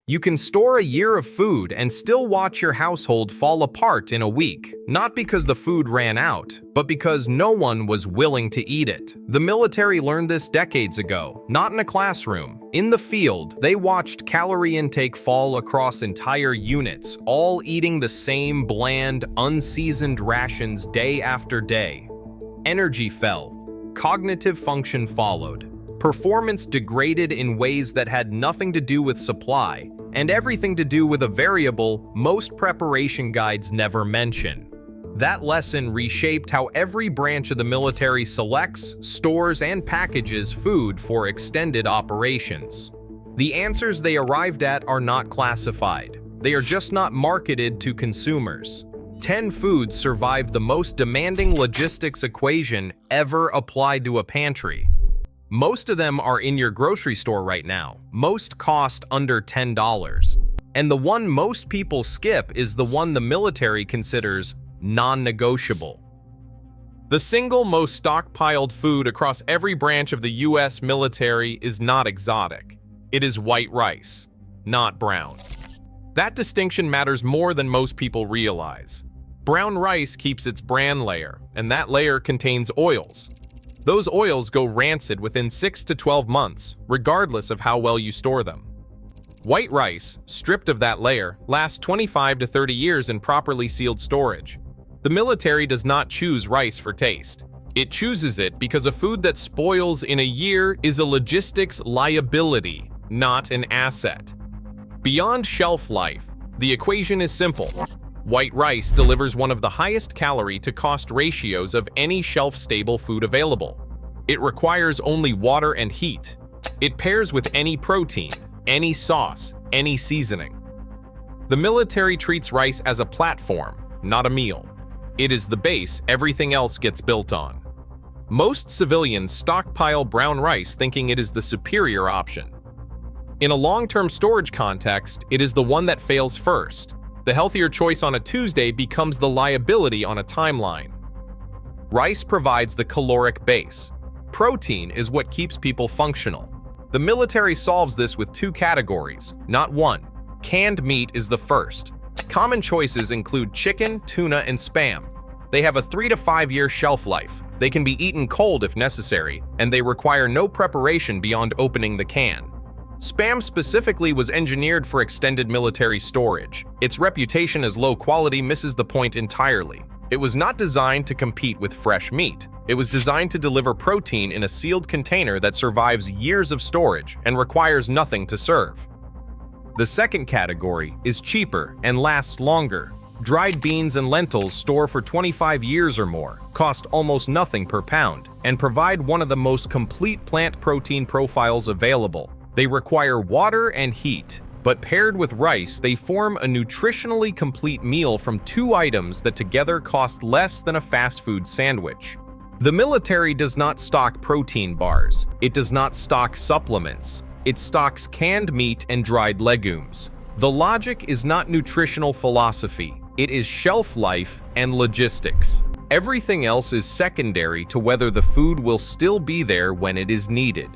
You can store a year of food and still watch your household fall apart in a week, not because the food ran out, but because no one was willing to eat it. The military learned this decades ago, not in a classroom. In the field, they watched calorie intake fall across entire units, all eating the same bland, unseasoned rations day after day. Energy fell. Cognitive function followed. Performance degraded in ways that had nothing to do with supply and everything to do with a variable most preparation guides never mention. That lesson reshaped how every branch of the military selects, stores, and packages food for extended operations. The answers they arrived at are not classified. They are just not marketed to consumers. 10 foods survived the most demanding logistics equation ever applied to a pantry. Most of them are in your grocery store right now. Most cost under $10. And the one most people skip is the one the military considers non-negotiable. The single most stockpiled food across every branch of the US military is not exotic. It is white rice, not brown. That distinction matters more than most people realize. Brown rice keeps its bran layer, and that layer contains oils. Those oils go rancid within 6 to 12 months, regardless of how well you store them. White rice, stripped of that layer, lasts 25 to 30 years in properly sealed storage. The military does not choose rice for taste. It chooses it because a food that spoils in a year is a logistics liability, not an asset. Beyond shelf life, the equation is simple. White rice delivers one of the highest calorie to cost ratios of any shelf-stable food available. It requires only water and heat. It pairs with any protein, any sauce, any seasoning. The military treats rice as a platform, not a meal. It is the base everything else gets built on. Most civilians stockpile brown rice thinking it is the superior option. In a long-term storage context, it is the one that fails first. The healthier choice on a Tuesday becomes the liability on a timeline. Rice provides the caloric base. Protein is what keeps people functional. The military solves this with two categories, not one. Canned meat is the first. Common choices include chicken, tuna, and Spam. They have a 3 to 5 year shelf life. They can be eaten cold if necessary, and they require no preparation beyond opening the can. Spam specifically was engineered for extended military storage. Its reputation as low quality misses the point entirely. It was not designed to compete with fresh meat. It was designed to deliver protein in a sealed container that survives years of storage and requires nothing to serve. The second category is cheaper and lasts longer. Dried beans and lentils store for 25 years or more, cost almost nothing per pound, and provide one of the most complete plant protein profiles available. They require water and heat, but paired with rice, they form a nutritionally complete meal from 2 items that together cost less than a fast food sandwich. The military does not stock protein bars. It does not stock supplements. It stocks canned meat and dried legumes. The logic is not nutritional philosophy. It is shelf life and logistics. Everything else is secondary to whether the food will still be there when it is needed.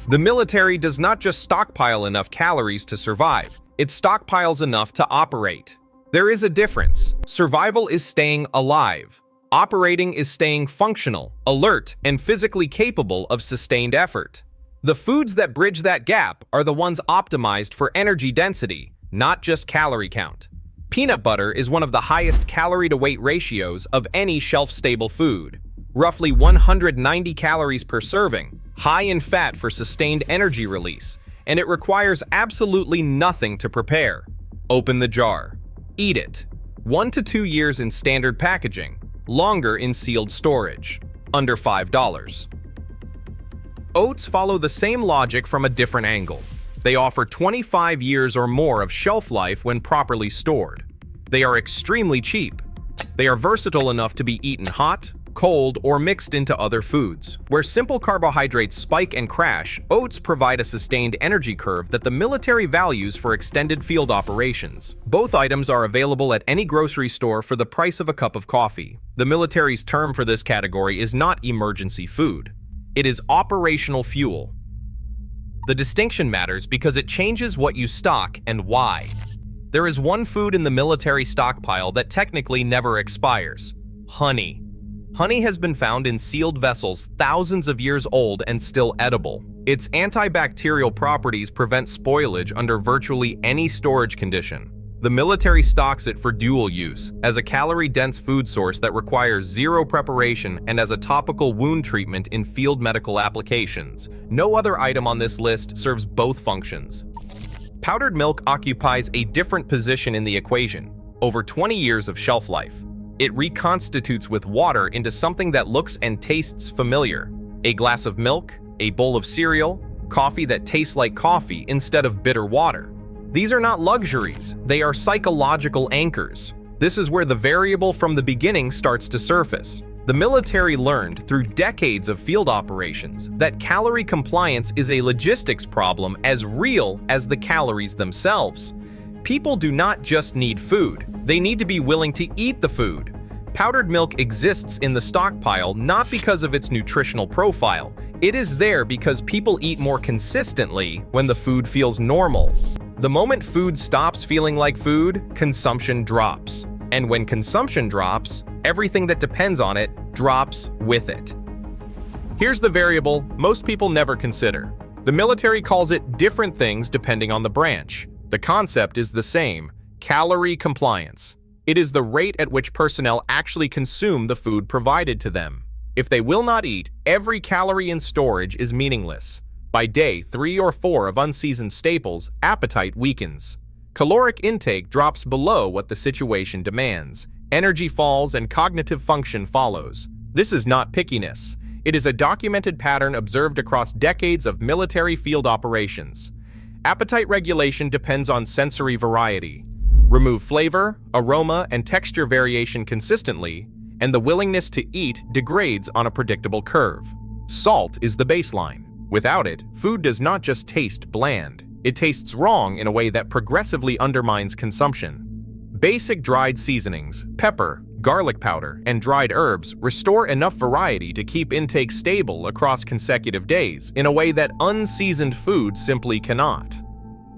The military does not just stockpile enough calories to survive, it stockpiles enough to operate. There is a difference. Survival is staying alive. Operating is staying functional, alert, and physically capable of sustained effort. The foods that bridge that gap are the ones optimized for energy density, not just calorie count. Peanut butter is one of the highest calorie-to-weight ratios of any shelf-stable food. Roughly 190 calories per serving, high in fat for sustained energy release, and it requires absolutely nothing to prepare. Open the jar. Eat it. 1 to 2 years in standard packaging, longer in sealed storage. Under $5. Oats follow the same logic from a different angle. They offer 25 years or more of shelf life when properly stored. They are extremely cheap. They are versatile enough to be eaten hot, cold, or mixed into other foods. Where simple carbohydrates spike and crash, oats provide a sustained energy curve that the military values for extended field operations. Both items are available at any grocery store for the price of a cup of coffee. The military's term for this category is not emergency food. It is operational fuel. The distinction matters because it changes what you stock and why. There is one food in the military stockpile that technically never expires: honey. Honey has been found in sealed vessels thousands of years old and still edible. Its antibacterial properties prevent spoilage under virtually any storage condition. The military stocks it for dual use, as a calorie-dense food source that requires zero preparation and as a topical wound treatment in field medical applications. No other item on this list serves both functions. Powdered milk occupies a different position in the equation. Over 20 years of shelf life, it reconstitutes with water into something that looks and tastes familiar. A glass of milk, a bowl of cereal, coffee that tastes like coffee instead of bitter water. These are not luxuries, they are psychological anchors. This is where the variable from the beginning starts to surface. The military learned through decades of field operations that calorie compliance is a logistics problem as real as the calories themselves. People do not just need food, they need to be willing to eat the food. Powdered milk exists in the stockpile not because of its nutritional profile. It is there because people eat more consistently when the food feels normal. The moment food stops feeling like food, consumption drops. And when consumption drops, everything that depends on it drops with it. Here's the variable most people never consider. The military calls it different things depending on the branch. The concept is the same: calorie compliance. It is the rate at which personnel actually consume the food provided to them. If they will not eat, every calorie in storage is meaningless. By day 3 or 4 of unseasoned staples, appetite weakens. Caloric intake drops below what the situation demands. Energy falls and cognitive function follows. This is not pickiness. It is a documented pattern observed across decades of military field operations. Appetite regulation depends on sensory variety. Remove flavor, aroma, and texture variation consistently, and the willingness to eat degrades on a predictable curve. Salt is the baseline. Without it, food does not just taste bland. It tastes wrong in a way that progressively undermines consumption. Basic dried seasonings, pepper, garlic powder, and dried herbs restore enough variety to keep intake stable across consecutive days in a way that unseasoned food simply cannot.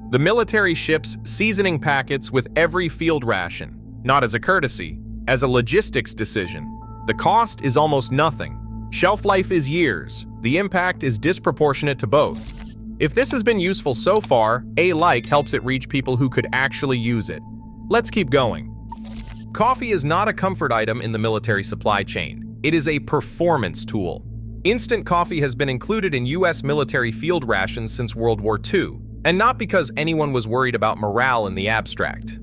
The military ships seasoning packets with every field ration, not as a courtesy, as a logistics decision. The cost is almost nothing. Shelf life is years. The impact is disproportionate to both. If this has been useful so far, a like helps it reach people who could actually use it. Let's keep going. Coffee is not a comfort item in the military supply chain. It is a performance tool. Instant coffee has been included in U.S. military field rations since World War II, and not because anyone was worried about morale in the abstract.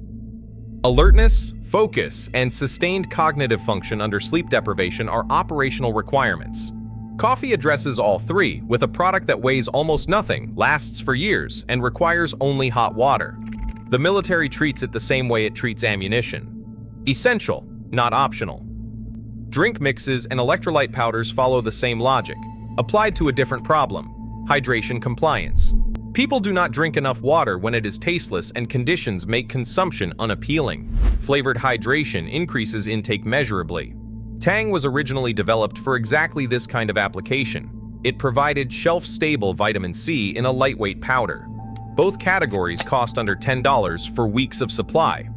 Alertness, focus, and sustained cognitive function under sleep deprivation are operational requirements. Coffee addresses all three, with a product that weighs almost nothing, lasts for years, and requires only hot water. The military treats it the same way it treats ammunition. Essential, not optional. Drink mixes and electrolyte powders follow the same logic, applied to a different problem: hydration compliance. People do not drink enough water when it is tasteless, and conditions make consumption unappealing. Flavored hydration increases intake measurably. Tang was originally developed for exactly this kind of application. It provided shelf-stable vitamin C in a lightweight powder. Both categories cost under $10 for weeks of supply.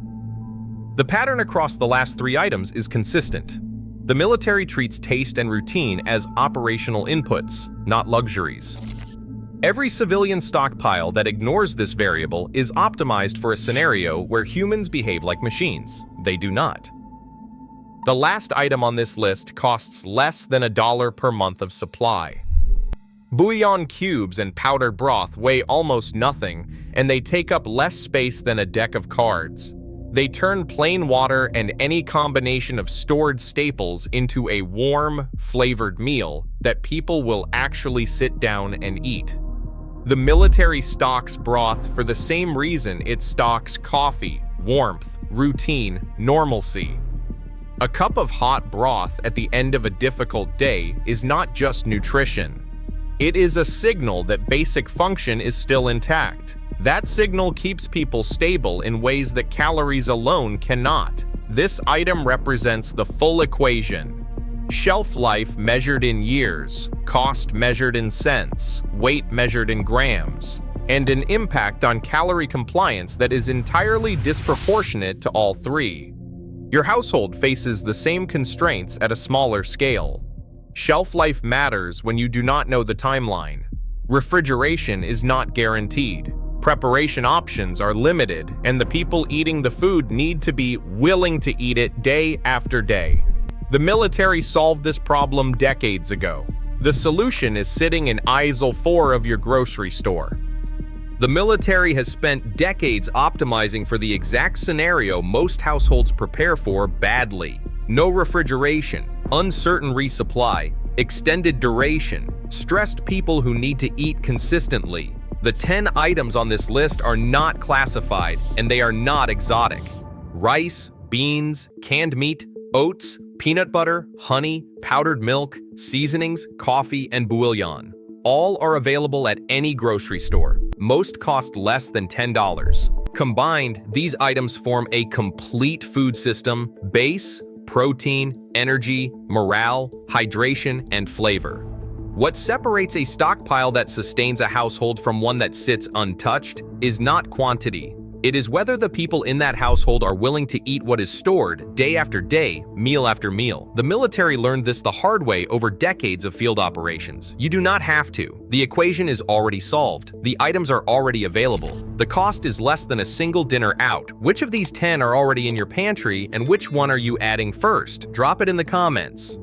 The pattern across the last 3 items is consistent. The military treats taste and routine as operational inputs, not luxuries. Every civilian stockpile that ignores this variable is optimized for a scenario where humans behave like machines. They do not. The last item on this list costs less than $1 per month of supply. Bouillon cubes and powdered broth weigh almost nothing, and they take up less space than a deck of cards. They turn plain water and any combination of stored staples into a warm, flavored meal that people will actually sit down and eat. The military stocks broth for the same reason it stocks coffee: warmth, routine, normalcy. A cup of hot broth at the end of a difficult day is not just nutrition. It is a signal that basic function is still intact. That signal keeps people stable in ways that calories alone cannot. This item represents the full equation. Shelf life measured in years, cost measured in cents, weight measured in grams, and an impact on calorie compliance that is entirely disproportionate to all three. Your household faces the same constraints at a smaller scale. Shelf life matters when you do not know the timeline. Refrigeration is not guaranteed. Preparation options are limited, and the people eating the food need to be willing to eat it day after day. The military solved this problem decades ago. The solution is sitting in aisle 4 of your grocery store. The military has spent decades optimizing for the exact scenario most households prepare for badly. No refrigeration, uncertain resupply, extended duration, stressed people who need to eat consistently. The 10 items on this list are not classified, and they are not exotic. Rice, beans, canned meat, oats, peanut butter, honey, powdered milk, seasonings, coffee, and bouillon. All are available at any grocery store. Most cost less than $10. Combined, these items form a complete food system: base, protein, energy, morale, hydration, and flavor. What separates a stockpile that sustains a household from one that sits untouched is not quantity. It is whether the people in that household are willing to eat what is stored day after day, meal after meal. The military learned this the hard way over decades of field operations. You do not have to. The equation is already solved. The items are already available. The cost is less than a single dinner out. Which of these 10 are already in your pantry, and which one are you adding first? Drop it in the comments.